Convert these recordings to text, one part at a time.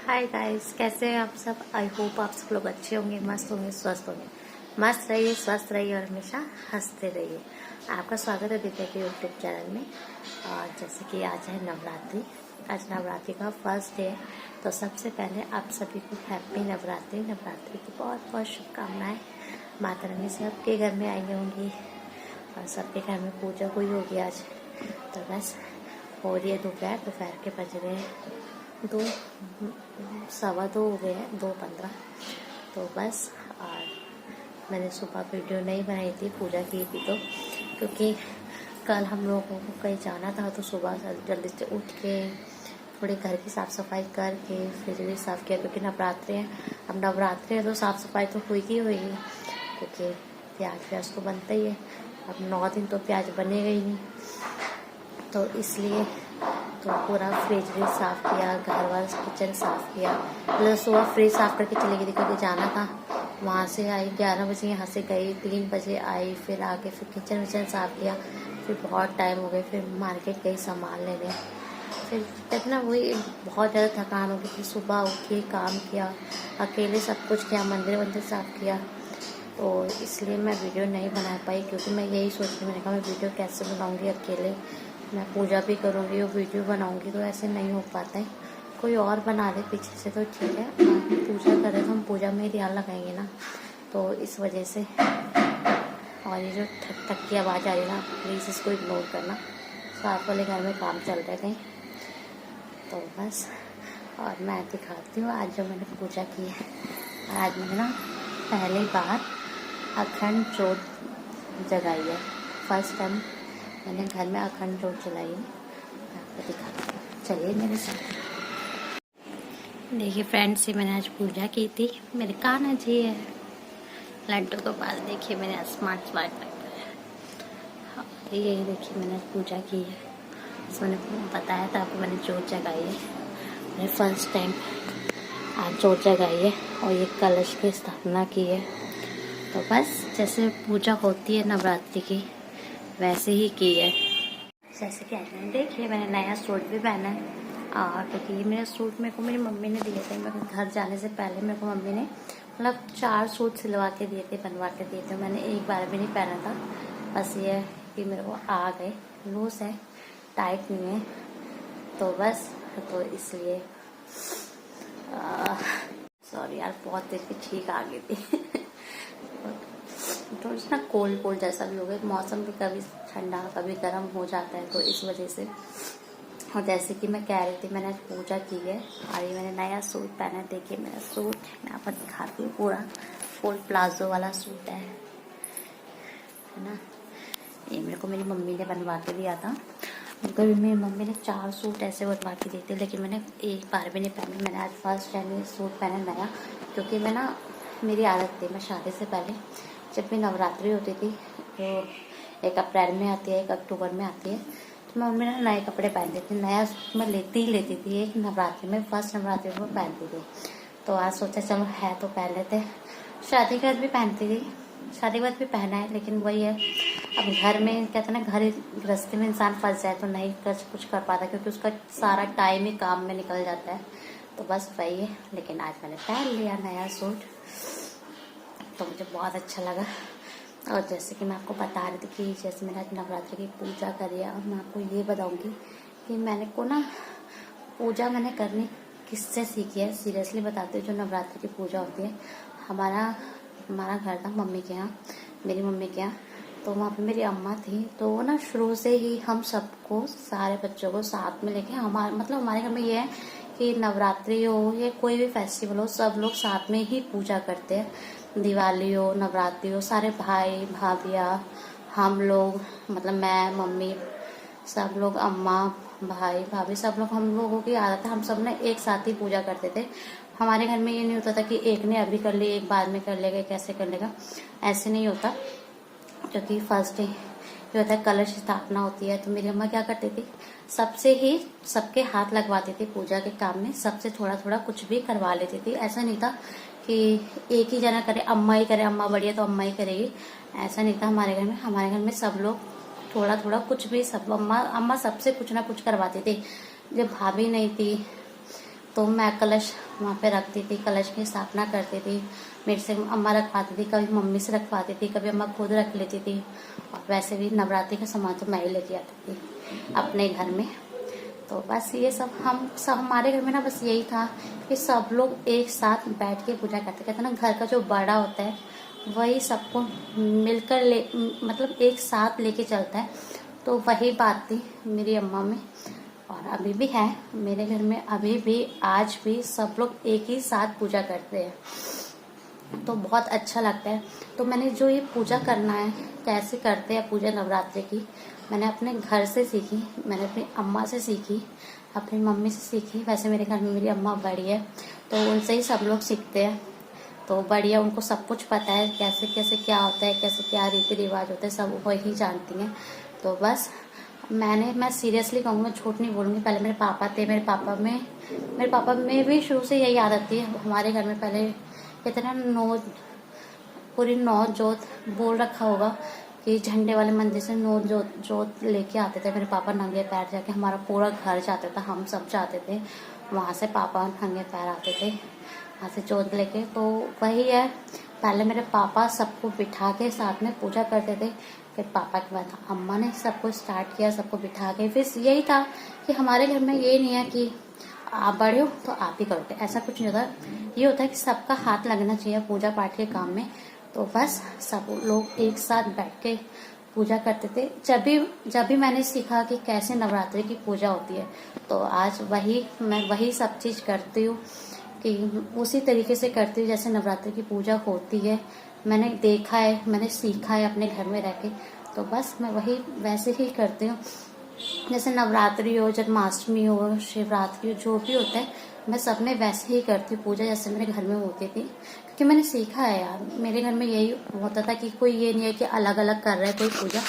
Hi guys, कैसे हैं आप सब। आई होप आप सब लोग अच्छे होंगे, मस्त होंगे, स्वस्थ होंगे। मस्त रहिए, स्वस्थ रहिए और हमेशा हंसते रहिए। आपका स्वागत है दिव्या के यूट्यूब चैनल में। और जैसे कि आज है नवरात्रि, आज नवरात्रि का फर्स्ट डे है, तो सबसे पहले आप सभी को हैप्पी नवरात्रि। नवरात्रि की बहुत बहुत शुभकामनाएं। माता रानी सबके घर में आई होंगी और सबके घर में पूजा हुई होगी आज। तो बस हो रही है दोपहर के बज रहे हैं 2:15 हो गए हैं, 2:15। तो बस, और मैंने सुबह वीडियो नहीं बनाई थी, पूजा की थी तो, क्योंकि कल हम लोगों को कहीं जाना था तो सुबह जल्दी से उठ के थोड़ी घर की साफ़ सफाई करके फ्रिज भी साफ़ किया, क्योंकि नवरात्रि है। अब नवरात्रि है तो साफ़ सफाई तो होगी होगी, क्योंकि प्याज तो बनता ही है। अब 9 दिन तो प्याज बनेगा ही नहीं, तो इसलिए तो पूरा फ्रिज भी साफ़ किया, घर वाला किचन साफ़ किया। मतलब सुबह फ्रिज साफ़ करके चली गई थी क्योंकि जाना था। वहाँ से आई 11 बजे, यहाँ से गई 3 बजे आई, फिर आके फिर किचन विचन साफ़ किया। फिर बहुत टाइम हो गया, फिर मार्केट गई सामान लेने। फिर इतना वही बहुत ज़्यादा थकान हो गई थी। सुबह उठी, काम किया, अकेले सब कुछ किया, मंदिर साफ़ किया। तो इसलिए मैं वीडियो नहीं बना पाई, क्योंकि मैं यही सोच रही, मैंने कहा मैं वीडियो कैसे बनाऊँगी अकेले। मैं पूजा भी करूँगी और वीडियो बनाऊँगी, तो ऐसे नहीं हो पाता है। कोई और बना दे पीछे से तो ठीक है, पूजा करें तो हम पूजा में ही ध्यान लगाएंगे ना, तो इस वजह से। और ये जो ठक ठक की आवाज़ आ रही है ना, प्लीज़ इसको इग्नोर करना। साथ वाले घर में काम चल रहे कहीं, तो बस। और मैं दिखाती हूँ आज जो मैंने पूजा की है। आज मैंने ना पहली बार अखंड जोत जगाई है। फर्स्ट टाइम मैंने घर में अखंड जोत जलाई है। आपको दिखाती हूँ, चलिए मेरे साथ। देखिए फ्रेंड्स, ये मैंने आज पूजा की थी। मेरे कान्हा जी है, लड्डू के पास देखिए मैंने स्मार्ट लगता है। हाँ, ये देखिए मैंने आज पूजा की है। मैंने बताया था आपको, मैंने जोत जगाई है। मैंने फर्स्ट टाइम आज जोत जगाई है और ये कलश की स्थापना की है। तो बस जैसे पूजा होती है नवरात्रि की, वैसे ही की है। जैसे कि आज मैंने देखिए मैंने नया सूट भी पहना है। और क्योंकि ये मेरा सूट मेरे को मेरी मम्मी ने दिए थे। मेरे घर जाने से पहले मेरे को मम्मी ने मतलब 4 सूट सिलवा के दिए थे, बनवा के दिए थे। मैंने एक बार भी नहीं पहना था। बस ये कि मेरे को आ गए, लूज है, टाइट नहीं है, तो बस। तो इसलिए सॉरी यार, बहुत देर की छींक आ गई थी। थोड़ा सा ना कोल्ड जैसा भी हो गया, मौसम भी कभी ठंडा कभी गर्म हो जाता है, तो इस वजह से। और जैसे कि मैं कह रही थी, मैंने आज पूजा की है और ये मैंने नया सूट पहना है। देखिए मेरा सूट, मैं आपको दिखाती हूँ। पूरा फुल प्लाजो वाला सूट है ना। ये मेरे को मेरी मम्मी ने बनवा के दिया था। कभी मेरी मम्मी ने 4 सूट ऐसे बनवा के दिए थे, लेकिन मैंने एक बार भी नहीं पहने। मैंने आज फर्स्ट टाइम ये सूट पहना नया, क्योंकि मैं ना, मेरी आदत थी, मैं शादी से पहले जब भी नवरात्रि होती थी, तो 1 अप्रैल में आती है, 1 अक्टूबर में आती है, तो मैं मम्मी ने नए कपड़े पहनती थी। नया सूट मैं लेती ही लेती थी। एक नवरात्रि में, फर्स्ट नवरात्रि में पहनती थी। तो आज सोचा चलो है तो पहन लेते। शादी के बाद भी पहनती थी, शादी के बाद भी पहना है, लेकिन वही है, अब घर में कहते हैं ना, घर गृहस्थी में इंसान फंस जाए तो नहीं कुछ कर पाता, क्योंकि उसका सारा टाइम ही काम में निकल जाता है। तो बस वही है। लेकिन आज मैंने पहन लिया नया सूट, तो मुझे बहुत अच्छा लगा। और जैसे कि मैं आपको बता रही थी कि जैसे मैंने आज नवरात्रि की पूजा करी है, और मैं आपको ये बताऊंगी कि मैंने को ना पूजा मैंने करनी किससे सीखी है। सीरियसली बताती हूँ, जो नवरात्रि की पूजा होती है, हमारा घर था मम्मी के यहाँ, मेरी मम्मी के यहाँ। तो वहाँ पे मेरी अम्मा थी, तो वो ना शुरू से ही हम सबको, सारे बच्चों को साथ में लेके, हमारे घर में ये है कि नवरात्रि हो या कोई भी फेस्टिवल हो, सब लोग साथ में ही पूजा करते हैं। दिवाली हो, नवरात्रि हो, सारे भाई भाभियाँ, हम लोग, मतलब मैं, मम्मी, सब लोग, अम्मा, भाई भाभी, सब लोग, हम लोगों की आदत है, हम सब ने एक साथ ही पूजा करते थे। हमारे घर में ये नहीं होता था कि एक ने अभी कर ली, एक बाद में कर लेगा, कैसे कर लेगा, ऐसे नहीं होता। क्योंकि फर्स्ट डे जो होता है, कलश स्थापना होती है, तो मेरी अम्मा क्या करती थी, सबके हाथ लगवाती थी पूजा के काम में, सबसे थोड़ा थोड़ा कुछ भी करवा लेती थी। ऐसा नहीं था कि एक ही जना करे, अम्मा ही करे, अम्मा बढ़िया तो अम्मा ही करेगी, ऐसा नहीं था हमारे घर में। हमारे घर में सब लोग थोड़ा थोड़ा कुछ भी, सब अम्मा सबसे कुछ ना कुछ करवाती थी। जब भाभी नहीं थी, तो मैं कलश वहाँ पे रखती थी, कलश की स्थापना करती थी। मेरे से अम्मा रखवाती थी, कभी मम्मी से रखवाती थी, कभी अम्मा खुद रख लेती थी। और वैसे भी नवरात्रि का सामान तो मैं ही लेके आती थी अपने घर में। तो बस ये सब हमारे घर में ना बस यही था कि सब लोग एक साथ बैठ के पूजा करते। कहते ना घर का जो बड़ा होता है वही सबको मिलकर मतलब एक साथ लेके चलता है। तो वही बात थी मेरी अम्मा में, और अभी भी है मेरे घर में। अभी भी आज भी सब लोग एक ही साथ पूजा करते हैं, तो बहुत अच्छा लगता है। तो मैंने जो ये पूजा करना है, कैसे करते हैं पूजा नवरात्रि की, मैंने अपने घर से सीखी, मैंने अपनी अम्मा से सीखी, अपनी मम्मी से सीखी। वैसे मेरे घर में मेरी अम्मा बड़ी है तो उनसे ही सब लोग सीखते हैं। तो बढ़िया, उनको सब कुछ पता है कैसे कैसे क्या होता है, कैसे क्या रीति रिवाज होते हैं, सब वही जानती हैं। तो बस मैं सीरियसली कहूँगी, मैं झूठ नहीं बोलूँगी। पहले मेरे पापा थे, मेरे पापा में भी शुरू से यही आदत थी। हमारे घर में पहले कितना पूरी 9 जोत बोल रखा होगा कि झंडे वाले मंदिर से 9 जोत लेके आते थे मेरे पापा नंगे पैर जाके। हमारा पूरा घर जाता था, हम सब जाते थे वहाँ से, पापा नंगे पैर आते थे वहाँ से जोत लेके। तो वही है, पहले मेरे पापा सबको बिठा के साथ में पूजा करते थे, फिर पापा के बाद अम्मा ने सबको स्टार्ट किया, सबको बिठा के। फिर यही था कि हमारे घर में ये नहीं है कि आप बड़े हो तो आप ही करोगे, ऐसा कुछ नहीं होता। ये होता है कि सबका हाथ लगना चाहिए पूजा पाठ के काम में। तो बस सब लोग एक साथ बैठ के पूजा करते थे। जब भी मैंने सीखा कि कैसे नवरात्रि की पूजा होती है, तो आज मैं वही सब चीज करती हूँ कि उसी तरीके से करती हूँ जैसे नवरात्रि की पूजा होती है। मैंने देखा है, मैंने सीखा है अपने घर में रह के, तो बस मैं वही वैसे ही करती हूँ। जैसे नवरात्रि हो, जन्माष्टमी हो, शिवरात्रि हो, जो भी होता है मैं सब में वैसे ही करती हूँ पूजा जैसे मेरे घर में होती थी, क्योंकि मैंने सीखा है यार। मेरे घर में यही होता था कि कोई ये नहीं है कि अलग अलग कर रहा है कोई पूजा,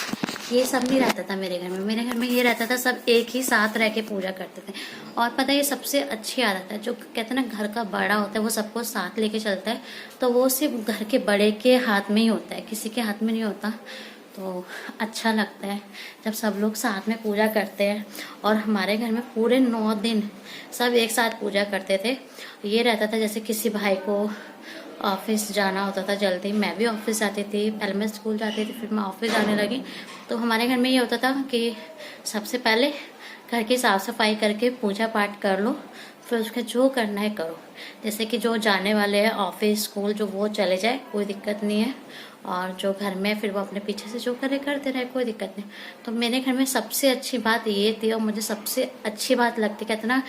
ये सब नहीं रहता था मेरे घर में। मेरे घर में ये रहता था सब एक ही साथ रह के पूजा करते थे। और पता है, ये सबसे अच्छी आदत है। जो कहते हैं ना घर का बड़ा होता है वो सबको साथ लेके चलता है, तो वो सिर्फ घर के बड़े के हाथ में ही होता है, किसी के हाथ में नहीं होता। तो अच्छा लगता है जब सब लोग साथ में पूजा करते हैं। और हमारे घर में पूरे 9 दिन सब एक साथ पूजा करते थे। ये रहता था जैसे किसी भाई को ऑफिस जाना होता था जल्दी, मैं भी ऑफिस जाती थी, पहले मैं स्कूल जाती थी, फिर मैं ऑफिस जाने लगी। तो हमारे घर में ये होता था कि सबसे पहले घर की साफ सफाई करके पूजा पाठ कर लो, फिर उसका जो करना है करो। जैसे कि जो जाने वाले हैं ऑफिस स्कूल, जो वो चले जाए, कोई दिक्कत नहीं है। और जो घर में फिर वो अपने पीछे से जो करे करते रहे, कोई दिक्कत नहीं। तो मेरे घर में सबसे अच्छी बात ये थी, और मुझे सबसे अच्छी बात लगती, कहते ना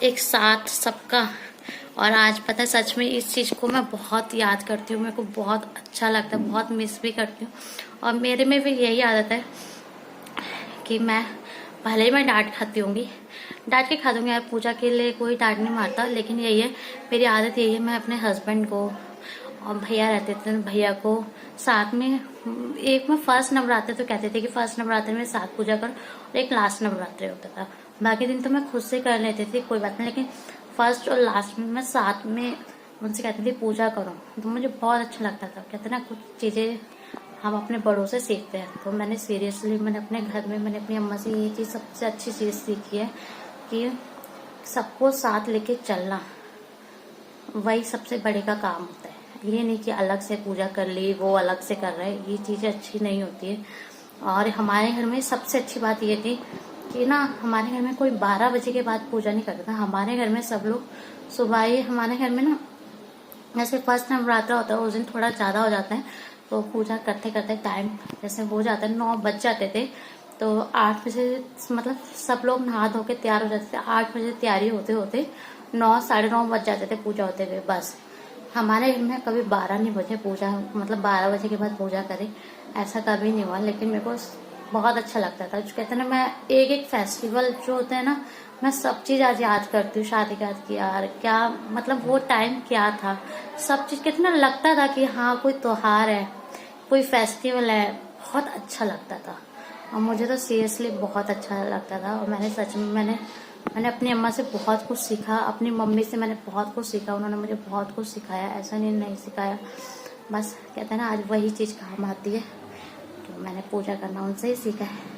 एक साथ सबका। और आज पता है, सच में इस चीज को मैं बहुत याद करती हूँ, मेरे को बहुत अच्छा लगता है, बहुत मिस भी करती हूँ। और मेरे में भी यही आदत है कि मैं भले ही मैं डांट खाती होंगी, डांट के खा दूंगी यार, पूजा के लिए कोई डांट नहीं मारता, लेकिन यही है मेरी आदत, यही है मैं अपने हस्बैंड को, और भैया रहते थे, भैया को साथ में, एक में फर्स्ट नवरात्रि तो कहते थे कि फर्स्ट नवरात्रि में साथ पूजा करो, और एक लास्ट नवरात्रि होता था। बाकी दिन तो मैं खुद से कर लेती थी, कोई बात नहीं, लेकिन फर्स्ट और लास्ट में मैं साथ में उनसे कहती थी पूजा करो। तो मुझे बहुत अच्छा लगता था। कहते ना कुछ चीजें हम अपने बड़ों से सीखते हैं। तो मैंने सीरियसली मैंने अपने घर में मैंने अपनी अम्मा से ये चीज सबसे अच्छी चीज सीखी है कि सबको साथ लेके चलना, वही सबसे बड़े का काम होता है। ये नहीं कि अलग से पूजा कर ली, वो अलग से कर रहे, ये चीजें अच्छी नहीं होती है। और हमारे घर में सबसे अच्छी बात ये थी कि ना हमारे घर में कोई 12 बजे के बाद पूजा नहीं करता था। हमारे घर में सब लोग सुबह ही, हमारे घर में ना जैसे फर्स्ट नवरात्रा होता है उस दिन थोड़ा ज्यादा हो जाता है, तो पूजा करते करते टाइम जैसे हो जाता है 9 बज जाते थे। तो 8 बजे मतलब सब लोग नहा धो के तैयार हो जाते थे। 8 बजे तैयारी होते होते 9 साढ़े 9 बज जाते थे पूजा होते हुए। बस हमारे घर में कभी 12 नहीं बजे पूजा, मतलब 12 बजे के बाद पूजा करे, ऐसा कभी नहीं हुआ। लेकिन मेरे को बहुत अच्छा लगता था। जो कहते हैं ना, मैं एक एक फेस्टिवल जो होते हैं ना, मैं सब चीज आज याद करती हूँ। शादी का याद किया यार, क्या मतलब वो टाइम क्या था, सब चीज कितना लगता था कि हाँ कोई त्योहार है, कोई फेस्टिवल है, बहुत अच्छा लगता था। और मुझे तो सीरियसली बहुत अच्छा लगता था। और मैंने सच में मैंने अपनी अम्मा से बहुत कुछ सीखा, अपनी मम्मी से मैंने बहुत कुछ सीखा, उन्होंने मुझे बहुत कुछ सिखाया, ऐसा नहीं सिखाया। बस कहते हैं ना आज वही चीज काम आती है, तो मैंने पूजा करना उनसे ही सीखा है।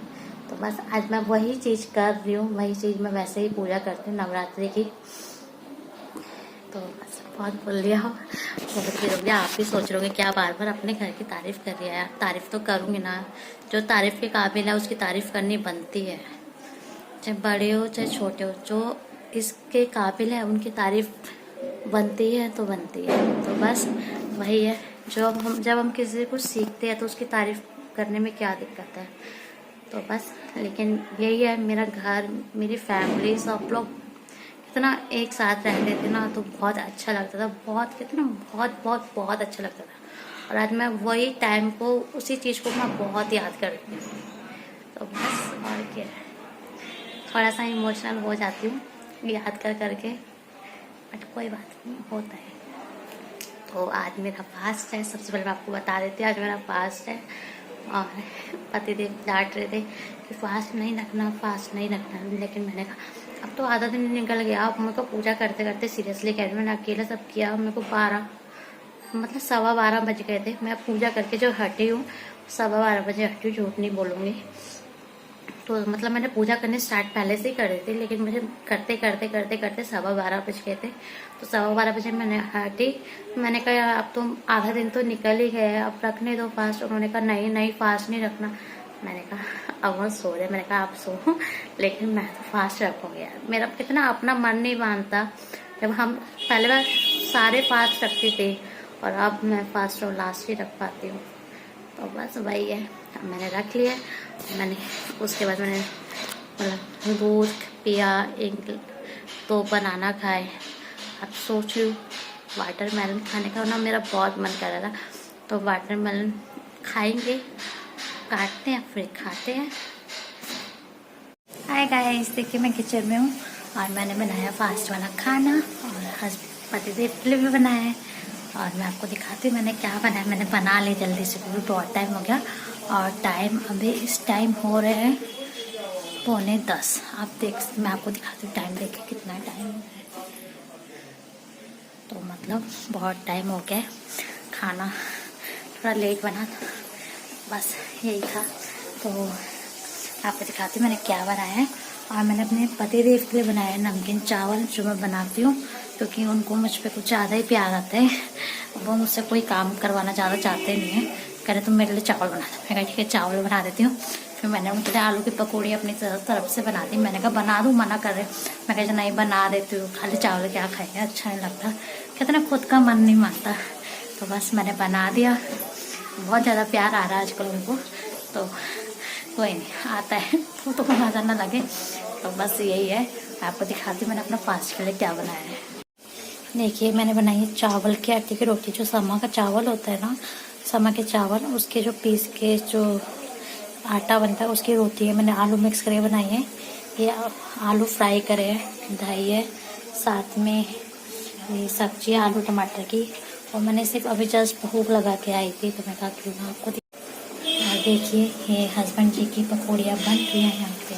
तो बस आज मैं वही चीज कर रही हूँ, वही चीज मैं वैसे ही पूजा करती हूँ नवरात्रि की। तो बस बहुत बोल लिया हो, बहुत देर हो गया। आप भी सोच रहे हो क्या बार बार अपने घर की तारीफ कर रही है। यार तारीफ तो करूँगी ना, जो तारीफ के काबिल है उसकी तारीफ करनी बनती है, चाहे बड़े हो चाहे छोटे हो। जो इसके काबिल है उनकी तारीफ बनती है तो बनती है। तो बस वही है, जब हम किसी को सीखते हैं तो उसकी तारीफ करने में क्या दिक्कत है। तो बस लेकिन यही है, मेरा घर, मेरी फैमिली, सब लोग कितना एक साथ रहते थे ना, तो बहुत अच्छा लगता था। बहुत कितना बहुत बहुत बहुत अच्छा लगता था। और आज मैं वही टाइम को, उसी चीज़ को मैं बहुत याद करती हूँ। तो बस और क्या, थोड़ा सा इमोशनल हो जाती हूँ याद कर करके, बट कोई बात नहीं, होता है। तो आज मेरा फास्ट है, सबसे पहले मैं आपको बता देती हूँ आज मेरा फास्ट है। और पतिदेव डांट रहे थे कि फास्ट नहीं रखना, फास्ट नहीं रखना, लेकिन मैंने कहा अब तो आधा दिन निकल गया। अब मेरे को पूजा करते करते सीरियसली कह रही, मैंने अकेला सब किया। मेरे को 12 बज गए थे। मैं पूजा करके जो हटी हूँ 12:15 बजे हटी हूँ, झूठ नहीं बोलूँगी। तो मतलब मैंने पूजा करने स्टार्ट पहले से ही कर दी थी, लेकिन मुझे करते करते करते करते 12:15 बज गए थे। तो 12:15 बजे मैंने हटी। मैंने कहा अब तो आधा दिन तो निकल ही गया, अब रखने दो फास्ट। उन्होंने कहा नहीं नहीं, फास्ट नहीं रखना। मैंने कहा अब वो सो रहे, मैंने कहा आप सो, लेकिन मैं तो फास्ट रखूँगी यार। मेरा कितना अपना मन नहीं मानता। जब हम पहले बार सारे फास्ट रखते थे और अब मैं फास्ट और लास्ट ही रख पाती हूँ। तो बस वही है, मैंने रख लिया। मैंने उसके बाद मैंने मतलब दूध पिया, 1-2 बनाना खाए। अब सोच रही हूँ वाटरमेलन खाने का ना, मेरा बहुत मन कर रहा था। तो वाटरमेलन खाएंगे, काटते हैं फिर खाते हैं। हाय गाइस, देखिए मैं किचन में हूँ और मैंने बनाया फास्ट वाला खाना और पतिदेव के लिए भी बनाया है। और मैं आपको दिखाती हूँ मैंने क्या बनाया। मैंने बना ली जल्दी से क्योंकि बहुत टाइम हो गया। और टाइम अभी इस टाइम हो रहे हैं 9:45। मैं आपको दिखाती हूँ टाइम, देखिए कितना टाइम हो रहा है। तो मतलब बहुत टाइम हो गया। खाना थोड़ा लेट बना था, बस यही था। तो आपको दिखाती हूँ मैंने क्या बनाया है। और मैंने अपने पतिदेव के लिए बनाया है नमकीन चावल, जो मैं बनाती हूँ क्योंकि उनको मुझ पर कुछ ज़्यादा ही प्यार आता है। वो मुझसे कोई काम करवाना ज़्यादा चाहते नहीं है। कह रहे तुम मेरे लिए चावल बना दो। मैं कहा ठीक है चावल बना देती हूँ। फिर मैंने उनके लिए आलू की पकौड़ी अपनी तरफ से बना दी। मैंने कहा बना दूँ, मना कर रहे। मैं कहा नहीं बना देती हूँ, खाली चावल क्या खाएंगे, अच्छा नहीं लगता। कहते ना खुद का मन नहीं मानता। तो बस मैंने बना दिया। बहुत ज़्यादा प्यार आ रहा है आजकल उनको, तो कोई नहीं आता है तो मज़ा ना लगे। तो बस यही है, आपको दिखाती हूँ मैंने अपना फास्ट के लिए क्या बनाया है। देखिए मैंने बनाई है चावल के आटे की रोटी। जो समा का चावल होता है ना, समा के चावल, उसके जो पीस के जो आटा बनता है उसकी रोटी है। मैंने आलू मिक्स करके बनाई है। ये आलू फ्राई करे हैं, दही है, साथ में ये सब्जी है आलू टमाटर की। और मैंने सिर्फ अभी जस्ट भूख लगा के आई थी, तो मैं कहा क्यों ना आपको। और देखिए ये हस्बैंड जी की पकौड़ियाँ बन रही हैं यहाँ पे,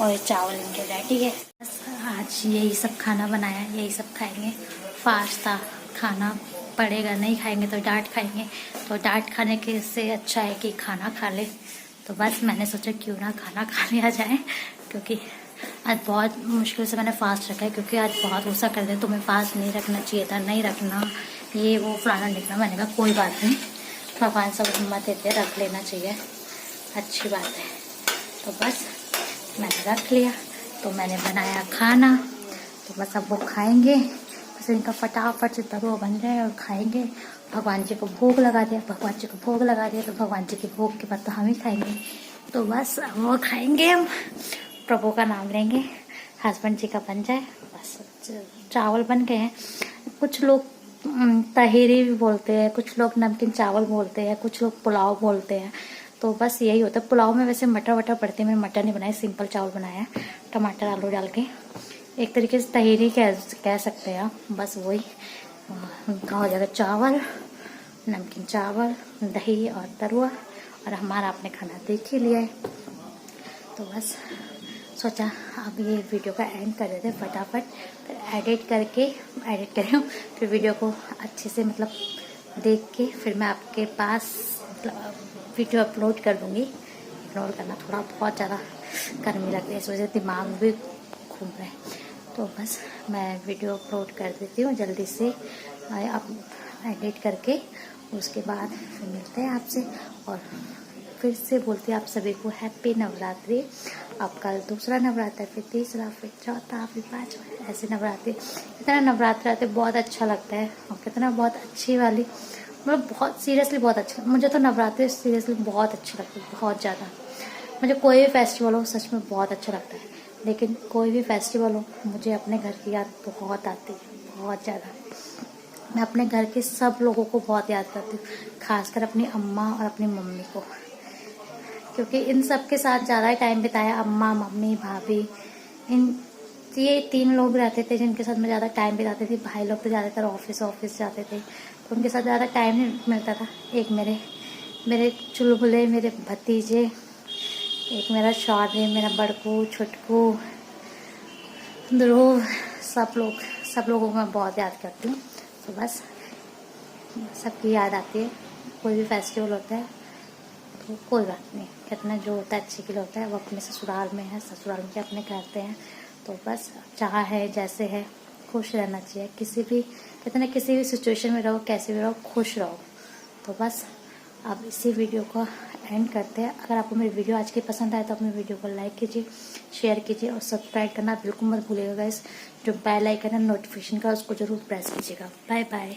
और चावल इनके रेडी है। बस आज यही सब खाना बनाया, यही सब खाएंगे। फास्ट था, खाना पड़ेगा, नहीं खाएंगे तो डांट खाएंगे। तो डांट खाने के से अच्छा है कि खाना खा ले। तो बस मैंने सोचा क्यों ना खाना खा लिया जाए, क्योंकि आज बहुत मुश्किल से मैंने फास्ट रखा है। क्योंकि आज बहुत गुस्सा कर रहे, तुम्हें फास्ट नहीं रखना चाहिए था, नहीं रखना, ये वो फलाना निकला। मैंने कहा कोई बात नहीं, भगवान सब हिम्मत देते, रख लेना चाहिए, अच्छी बात है। तो बस मैंने रख लिया। तो मैंने बनाया खाना, तो बस अब वो खाएंगे। बस इनका फटाफट से तब वो बन जाए और खाएंगे। भगवान जी को भोग लगा दिया, भगवान जी को भोग लगा दिया, तो भगवान जी के भोग के बाद तो हम ही खाएंगे। तो बस वो खाएंगे, हम प्रभु का नाम लेंगे, हस्बैंड जी का बन जाए। बस चावल बन गए हैं। कुछ लोग तहेरी भी बोलते हैं, कुछ लोग नमकीन चावल बोलते हैं, कुछ लोग पुलाव बोलते हैं। तो बस यही होता है। पुलाव में वैसे मटर वटर पड़ते हैं, मैंने मटर नहीं बनाया, सिंपल चावल बनाया है टमाटर आलू डाल के। एक तरीके से तहेरी कह सकते हैं आप। बस वही उनका हो जाएगा, चावल, नमकीन चावल, दही और तरुआ। और हमारा आपने खाना देख ही लिया है। तो बस सोचा अब ये वीडियो का एंड कर देते फटाफट, फिर एडिट करें, फिर वीडियो को अच्छे से मतलब देख के फिर मैं आपके पास मतलब वीडियो अपलोड कर दूँगी। इग्नोर करना, थोड़ा बहुत ज़्यादा गर्मी लग रही है, इस वजह से दिमाग भी घूम रहा है। तो बस मैं वीडियो अपलोड कर देती हूँ जल्दी से आप एडिट करके। उसके बाद फिर मिलते हैं आपसे और फिर से बोलते हैं आप सभी को हैप्पी नवरात्रि। अब कल दूसरा नवरात्र, फिर तीसरा, फिर चौथा, फिर पांचवा, ऐसे नवरात्रि। कितना नवरात्र आते बहुत अच्छा लगता है और कितना बहुत अच्छी वाली, मतलब बहुत सीरियसली बहुत अच्छा। मुझे तो नवरात्रि सीरियसली बहुत अच्छी लगती है, बहुत ज़्यादा। मुझे कोई भी फेस्टिवल हो सच में बहुत अच्छा लगता है, लेकिन कोई भी फेस्टिवल हो मुझे अपने घर की याद बहुत आती है, बहुत ज़्यादा। मैं अपने घर के सब लोगों को बहुत याद करती हूँ, खासकर अपनी अम्मा और अपनी मम्मी को, क्योंकि इन सब के साथ ज़्यादा टाइम बिताया। अम्मा, मम्मी, भाभी, ये 3 लोग रहते थे जिनके साथ मैं ज़्यादा टाइम बिताती थी। भाई लोग तो ज़्यादातर ऑफिस जाते थे, तो उनके साथ ज़्यादा टाइम नहीं मिलता था। एक मेरे चुलबुले, मेरे भतीजे, एक मेरा शौर्य, मेरा बड़कू, छुटकू, ध्रुव, सब लोगों को मैं बहुत याद करती हूँ। तो बस सबकी याद आती है। कोई भी फेस्टिवल होता है तो कोई बात नहीं, कितना जो होता है अच्छे के लिए होता है। वो अपने ससुराल में है, ससुराल में अपने करते हैं, तो बस जहाँ है जैसे है खुश रहना चाहिए। किसी भी सिचुएशन में रहो, कैसे भी रहो, खुश रहो। तो बस अब इसी वीडियो को एंड करते हैं। अगर आपको मेरी वीडियो आज की पसंद आए तो अपनी वीडियो को लाइक कीजिए, शेयर कीजिए और सब्सक्राइब करना बिल्कुल मत भूलिएगा गाइस। जो बेल आइकन है नोटिफिकेशन का, उसको जरूर प्रेस कीजिएगा। Bye bye.